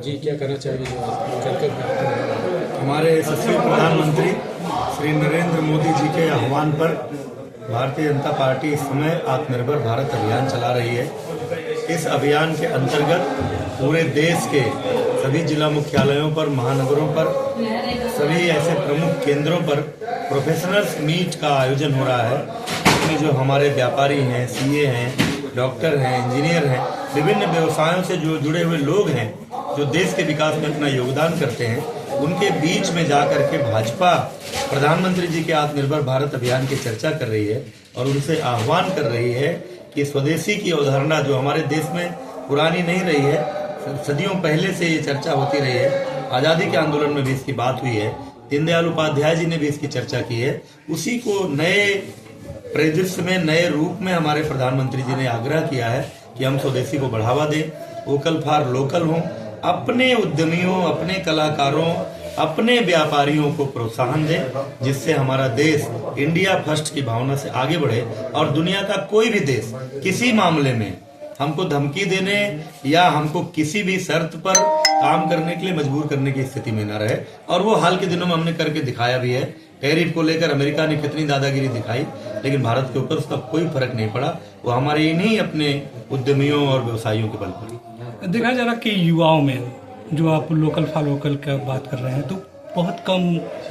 जी क्या कहना चाहेंगे जो हमारे यशस्वी प्रधानमंत्री श्री नरेंद्र मोदी जी के आह्वान पर भारतीय जनता पार्टी इस समय आत्मनिर्भर भारत अभियान चला रही है। इस अभियान के अंतर्गत पूरे देश के सभी जिला मुख्यालयों पर, महानगरों पर, सभी ऐसे प्रमुख केंद्रों पर प्रोफेशनल्स मीट का आयोजन हो रहा है। इसमें जो हमारे व्यापारी हैं, सीए हैं, डॉक्टर हैं, इंजीनियर हैं, विभिन्न व्यवसायों से जो जुड़े हुए लोग हैं, जो देश के विकास में अपना योगदान करते हैं, उनके बीच में जाकर के भाजपा प्रधानमंत्री जी के आत्मनिर्भर भारत अभियान की चर्चा कर रही है और उनसे आह्वान कर रही है कि स्वदेशी की अवधारणा जो हमारे देश में पुरानी नहीं रही है, सदियों पहले से ये चर्चा होती रही है। आज़ादी के आंदोलन में भी इसकी बात हुई है, दीनदयाल उपाध्याय जी ने भी इसकी चर्चा की है। उसी को नए परिदृश्य में, नए रूप में हमारे प्रधानमंत्री जी ने आग्रह किया है कि हम स्वदेशी को बढ़ावा दें, वोकल फॉर लोकल हों, अपने उद्यमियों, अपने कलाकारों, अपने व्यापारियों को प्रोत्साहन दें, जिससे हमारा देश इंडिया फर्स्ट की भावना से आगे बढ़े और दुनिया का कोई भी देश किसी मामले में हमको धमकी देने या हमको किसी भी शर्त पर काम करने के लिए मजबूर करने की स्थिति में न रहे। और वो हाल के दिनों में हमने करके दिखाया भी है। टैरिफ को लेकर अमेरिका ने कितनी दादागिरी दिखाई, लेकिन भारत के ऊपर उसका कोई फर्क नहीं पड़ा। वो हमारे इन्हीं अपने उद्यमियों और व्यवसायियों के बल पर। देखा जा रहा कि युवाओं में जो आप लोकल फॉर लोकल का बात कर रहे हैं तो बहुत कम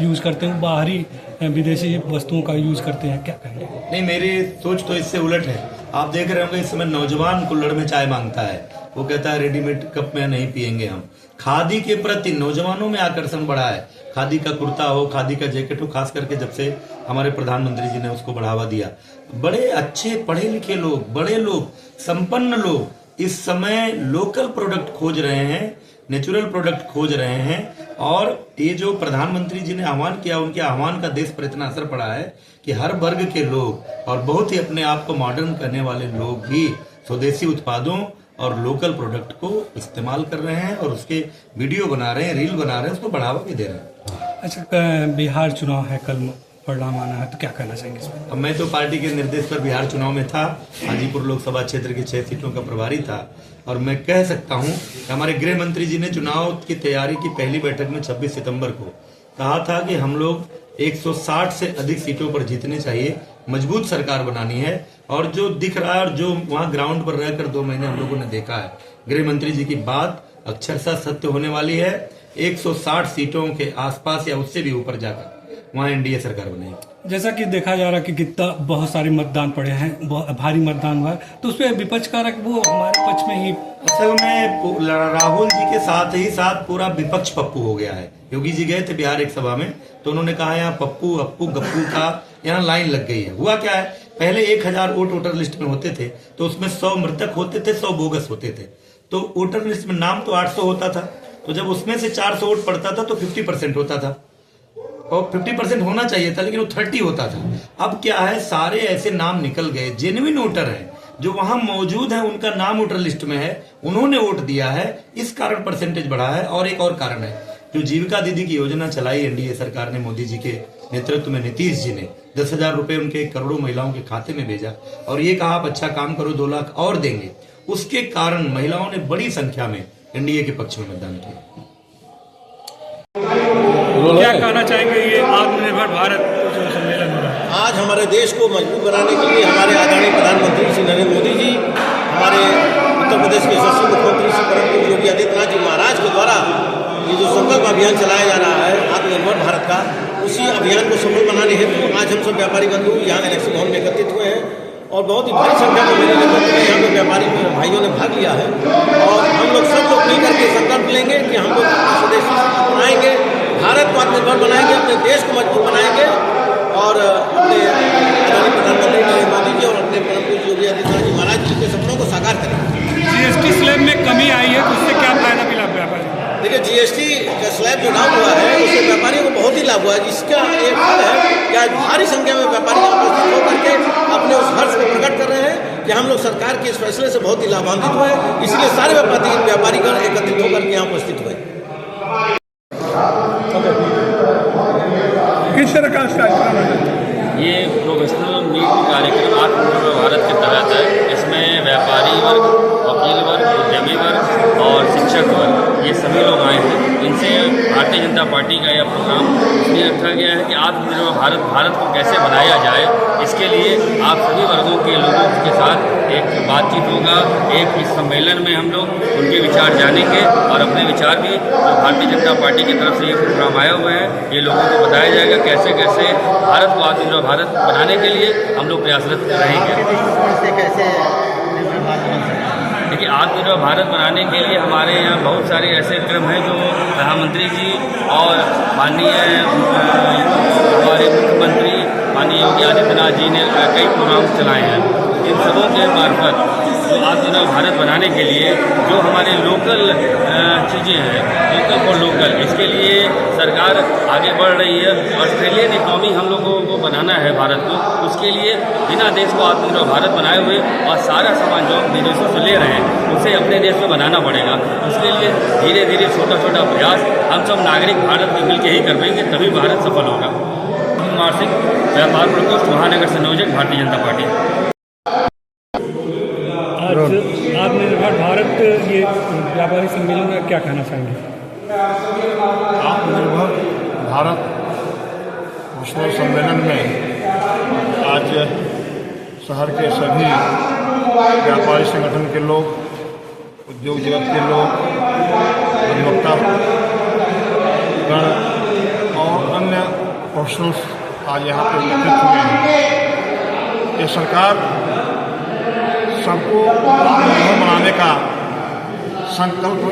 यूज करते हैं, बाहरी विदेशी वस्तुओं का यूज करते हैं, क्या कहेंगे? नहीं, मेरी सोच तो इससे उलट है। आप देख रहे होंगे इस समय नौजवान कुल्हड़ में चाय मांगता है, वो कहता है रेडीमेड कप में नहीं पियेंगे हम। खादी के प्रति नौजवानों में आकर्षण बढ़ा है। खादी का कुर्ता हो, खादी का जैकेट हो, खास करके जब से हमारे प्रधानमंत्री जी ने उसको बढ़ावा दिया, बड़े अच्छे पढ़े लिखे लोग, बड़े लोग, संपन्न लोग इस समय लोकल प्रोडक्ट खोज रहे हैं, नेचुरल प्रोडक्ट खोज रहे हैं। और ये जो प्रधानमंत्री जी ने आह्वान किया, उनके आह्वान का देश पर इतना असर पड़ा है कि हर वर्ग के लोग और बहुत ही अपने आप को मॉडर्न करने वाले लोग भी स्वदेशी उत्पादों और लोकल प्रोडक्ट को इस्तेमाल कर रहे हैं और उसके वीडियो बना रहे हैं, रील बना रहे हैं, उसको बढ़ावा भी दे रहे हैं। अच्छा, बिहार चुनाव है, कल परिणाम आना है, तो क्या कहना चाहेंगे इसमें? अब मैं तो पार्टी के निर्देश पर बिहार चुनाव में था, हाजीपुर लोकसभा क्षेत्र की 6 सीटों का प्रभारी था और मैं कह सकता हूं कि हमारे गृह मंत्री जी ने चुनाव की तैयारी की पहली बैठक में 26 सितंबर को कहा था कि हम लोग 160 से अधिक सीटों पर जीतने चाहिए, मजबूत सरकार बनानी है। और जो दिख रहा है और जो वहां ग्राउंड पर रहकर 2 महीने हम लोगों ने देखा है, गृह मंत्री जी की बात अक्षरशः सत्य होने वाली है। 160 सीटों के आसपास या उससे भी ऊपर जाकर वहाँ एनडीए सरकार बनेगी। जैसा कि देखा जा रहा कि कितना बहुत सारे मतदान पड़े हैं, भारी मतदान हुआ, तो उसपे विपक्ष का वो हमारे पक्ष में ही। असल में राहुल जी के साथ ही साथ पूरा विपक्ष पप्पू हो गया है। योगी जी गए थे बिहार एक सभा में, तो उन्होंने कहा यहाँ पप्पू, अप्पू, गप्पू का यहाँ लाइन लग गई है। हुआ क्या है, पहले 1000 वोट वोटर लिस्ट में होते थे, तो उसमें 100 मृतक होते थे, 100 बोगस होते थे। तो वोटर लिस्ट में नाम तो 800 होता था, तो जब उसमें से 400 वोट पड़ता था तो 50% होता था और 50% होना चाहिए था, लेकिन वो 30 होता था। अब क्या है, सारे ऐसे नाम निकल गए, जेन्युइन वोटर हैं जो वहां मौजूद है, उनका नाम वोटर लिस्ट में है, उन्होंने वोट दिया है, इस कारण परसेंटेज बढ़ा है। और एक और कारण है, जो जीविका दीदी की योजना चलाई एनडीए सरकार ने, मोदी जी के नेतृत्व में, नीतीश जी ने 10,000 रुपए उनके करोड़ों महिलाओं के खाते में भेजा और ये कहा आप अच्छा काम करो, 2 लाख और देंगे। उसके कारण महिलाओं ने बड़ी संख्या में एनडीए के पक्ष में मतदान किया। क्या कहना चाहेंगे ये आत्मनिर्भर भारत सम्मेलन हो रहा है? आज हमारे देश को मजबूत बनाने के लिए हमारे आदरणीय प्रधानमंत्री श्री नरेंद्र मोदी जी, हमारे उत्तर प्रदेश के यशस्वी मुख्यमंत्री श्री परम पूज्य योगी आदित्यनाथ जी महाराज के द्वारा ये जो संकल्प अभियान चलाया जा रहा है आत्मनिर्भर भारत का, उसी अभियान को सफल बनाने हेतु आज हम सब व्यापारी बंधु यहाँ इलेक्शन भवन में एकत्रित हुए हैं और बहुत ही भारी संख्या में मेरे नेतृत्व में यहाँ पे व्यापारी भाइयों ने भाग लिया है। और हम लोग सब लोग मिलकर के संकल्प लेंगे कि हम लोग स्वदेशी बनाएंगे, भारत को आत्मनिर्भर बनाएंगे, अपने देश को मजबूत बनाएंगे और अपने आदरणीय प्रधानमंत्री नरेंद्र मोदी जी और अपने परम पूज्य योगी आदित्यनाथ जी महाराज जी के सपनों को साकार करेंगे। जीएसटी स्लैब में कमी आई है, तो उससे क्या फायदा मिला व्यापारी? देखिए, जीएसटी का स्लैब जो डाउन हुआ है उससे व्यापारियों को बहुत ही लाभ हुआ है, जिसका एक फल है कि आज भारी संख्या में व्यापारी उपस्थित होकर के अपने उस हर्ष को प्रकट कर रहे हैं कि हम लोग सरकार के इस फैसले से बहुत ही लाभान्वित हुए, इसलिए सारे व्यापारीगण एकत्रित होकर के यहाँ उपस्थित हुए। किस तरह का कार्यक्रम है? ये प्रोफेशनल मीट कार्यक्रम आत्मनिर्भर भारत के तहत है। इसमें व्यापारी वर्ग, वकील वर्ग, उद्यमी वर्ग और शिक्षक वर्ग ये सभी लोग आए हैं। इनसे भारतीय जनता पार्टी का यह प्रोग्राम इसलिए रखा गया है कि आत्मनिर्भर भारत को कैसे बनाया जाए, इसके लिए आप सभी वर्गों के लोगों के साथ एक बातचीत होगा। एक इस सम्मेलन में हम लोग उनके विचार जानेंगे और अपने विचार भी जो भारतीय जनता पार्टी की तरफ से ये प्रोग्राम आए हुए हैं, ये लोगों को बताया जाएगा कैसे कैसे भारत को आत्मनिर्भर भारत बनाने के लिए हम लोग प्रयासरत रहेंगे। देखिए, आत्मनिर्भर भारत बनाने के लिए हमारे यहाँ बहुत सारे ऐसे क्रम हैं जो प्रधानमंत्री जी और माननीय हमारे मुख्यमंत्री माननीय योगी आदित्यनाथ जी ने कई प्रोग्राम चलाए हैं। इन सबों के मार्फत जो आत्मनिर्भर भारत बनाने के लिए जो हमारे लोकल चीज़ें हैं, लोकल फॉर लोकल, इसके लिए सरकार आगे बढ़ रही है। ऑस्ट्रेलियन इकॉनमी हम लोगों को बनाना है भारत को, उसके लिए बिना देश को आत्मनिर्भर भारत बनाए हुए और सारा सामान जो हम विदेशों से ले रहे हैं उसे अपने देश में बनाना पड़ेगा। उसके लिए धीरे धीरे छोटा छोटा प्रयास हम सब नागरिक भारत में मिलकर ही कर पाएंगे, तभी भारत सफल होगा। वार्षिक व्यापार प्रकोष्ठ महानगर संयोजक भारतीय जनता पार्टी। आज आत्मनिर्भर भारत ये व्यापारी सम्मेलन में क्या कहना चाहेंगे? आत्मनिर्भर भारत नेशनल सम्मेलन में आज शहर के सभी व्यापारी संगठन के लोग, उद्योग जगत के लोग, अधिवक्ता गण और अन्य प्रोफेशनल्स आज यहाँ पर उपस्थित हुए हैं। ये सरकार सबको आत्मनिर्भर बनाने का संकल्प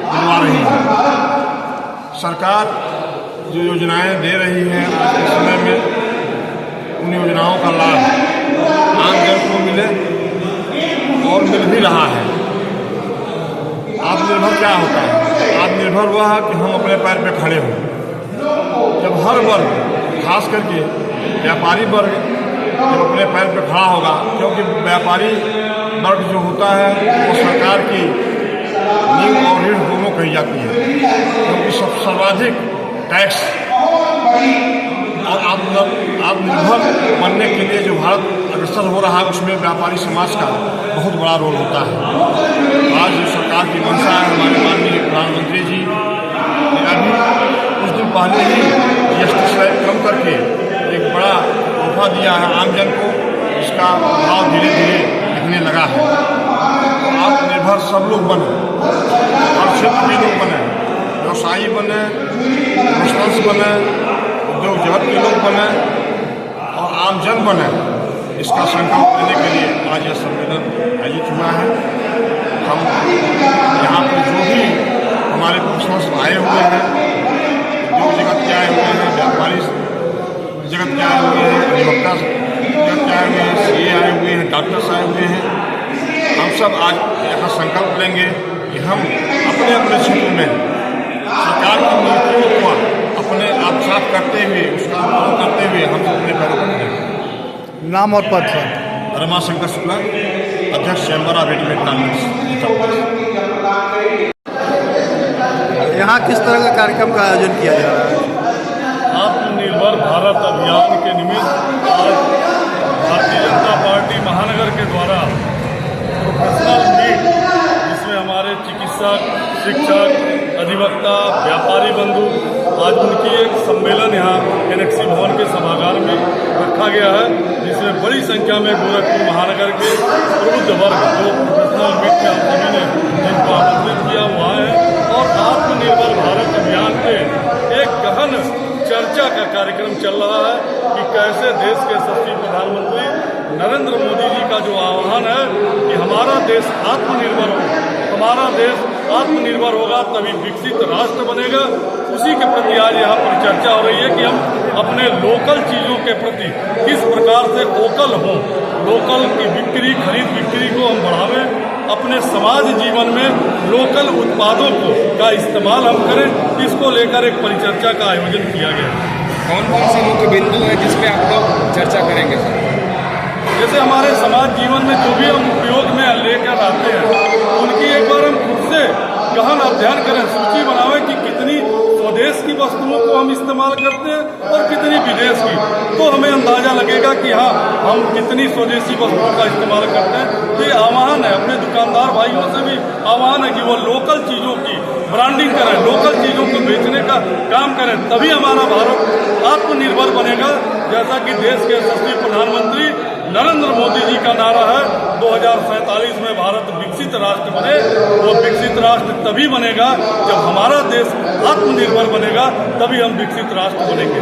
दिलवा रही है। सरकार जो योजनाएं दे रही है आज के समय में, उन योजनाओं का लाभ आम जन को मिले और मिल भी रहा है। आत्मनिर्भर क्या होता है? आत्मनिर्भर वह है कि हम अपने पैर पे खड़े हों। जब हर वर्ग, खास करके व्यापारी वर्ग जब अपने पैर पे खड़ा होगा, क्योंकि व्यापारी वर्ग जो होता है वो सरकार की नींव और रीढ़ दोनों कही जाती है, क्योंकि सर्वाधिक टैक्स और आत्मनिर्भर बनने के लिए जो भारत अग्रसर हो रहा है उसमें व्यापारी समाज का बहुत बड़ा रोल होता है। आज जो सरकार की मंशा है, हमारे माननीय प्रधानमंत्री जी ने अभी कुछ दिन पहले ही GST स्लैब कम करके एक बड़ा तोहफा दिया है आम जन को, इसका भाव धीरे धीरे दिखने लगा है। तो आत्मनिर्भर सब लोग बने, हर क्षेत्र के लोग बने, व्यवसायी बने, प्रोफेशनल्स बने, उद्योग जगत के लोग बने और आम जन बने। इसका संकल्प लेने के लिए आज यह सम्मेलन आयोजित हुआ है। हम यहाँ पर जो भी हमारे प्रोफेशनल्स आए हुए हैं, उद्योग जगत के आए हुए हैं, व्यापारी जगत के आए हुए हैं, अधिवक्ता जगत के आए हुए हैं, CA आए हुए हैं, डॉक्टर्स आए हुए हैं, हम सब आज यहाँ संकल्प लेंगे कि हम अपने अपने क्षेत्र में सरकार की नीतियों को अपने आत्मसात करते हुए, उसका अनुपालन करते हुए हम अपने पैरों पर खड़े। नाम और पद सर? रमाशंकर शुक्ला, अध्यक्ष चैम्बर ऑफ रेडीमेड गारमेंट्स। यहाँ किस तरह का कार्यक्रम का आयोजन किया जा रहा है? आत्मनिर्भर भारत अभियान के निमित्त आज भारतीय जनता पार्टी महानगर के द्वारा प्रोफेशनल मीट, जिसमें हमारे चिकित्सक, शिक्षक, अधिवक्ता, व्यापारी बंधु, आज उनकी एक सम्मेलन यहाँ NXC भवन के सभागार में रखा गया है, जिसमें बड़ी संख्या में गोरखपुर महानगर के प्रबुद्ध वर्ग जो प्रोफेशनल मीट में हम सभी ने जिनको आमंत्रित किया हुआ है और आत्मनिर्भर भारत अभियान के एक गहन चर्चा का कार्यक्रम चल रहा है कि कैसे देश के यशस्वी प्रधानमंत्री नरेंद्र मोदी जी का जो आह्वान है कि हमारा देश आत्मनिर्भर हो, हमारा देश आत्मनिर्भर होगा तभी विकसित राष्ट्र बनेगा, उसी के प्रति आज यहाँ पर चर्चा हो रही है कि हम अपने लोकल चीज़ों के प्रति किस प्रकार से वोकल हों, लोकल की बिक्री, खरीद बिक्री को हम बढ़ावें, अपने समाज जीवन में लोकल उत्पादों का इस्तेमाल हम करें। इसको लेकर एक परिचर्चा का आयोजन किया गया। कौन कौन से मुख्य बिंदु है जिस पे आप लोग चर्चा करेंगे सर? जैसे हमारे समाज जीवन में जो भी हम उपयोग में लेकर आते हैं उनकी एक बार हम खुद से गहन अध्ययन करें, सूची बनावें कि कितनी स्वदेश की वस्तुओं को हम इस्तेमाल करते हैं और कितनी विदेश की, तो हमें अंदाजा लगेगा कि हाँ हम कितनी स्वदेशी वस्तुओं का इस्तेमाल करते हैं। तो ये आह्वान है, अपने दुकानदार भाइयों से भी आह्वान है कि वो लोकल चीज़ों की ब्रांडिंग करें, लोकल चीज़ों को बेचने का काम करें, तभी हमारा भारत आत्मनिर्भर बनेगा। जैसा कि देश के यशस्वी प्रधानमंत्री नरेंद्र मोदी जी का नारा है 2047 में भारत विकसित राष्ट्र बने। वो विकसित राष्ट्र तभी बनेगा जब हमारा देश आत्मनिर्भर बनेगा, तभी हम विकसित राष्ट्र बनेंगे।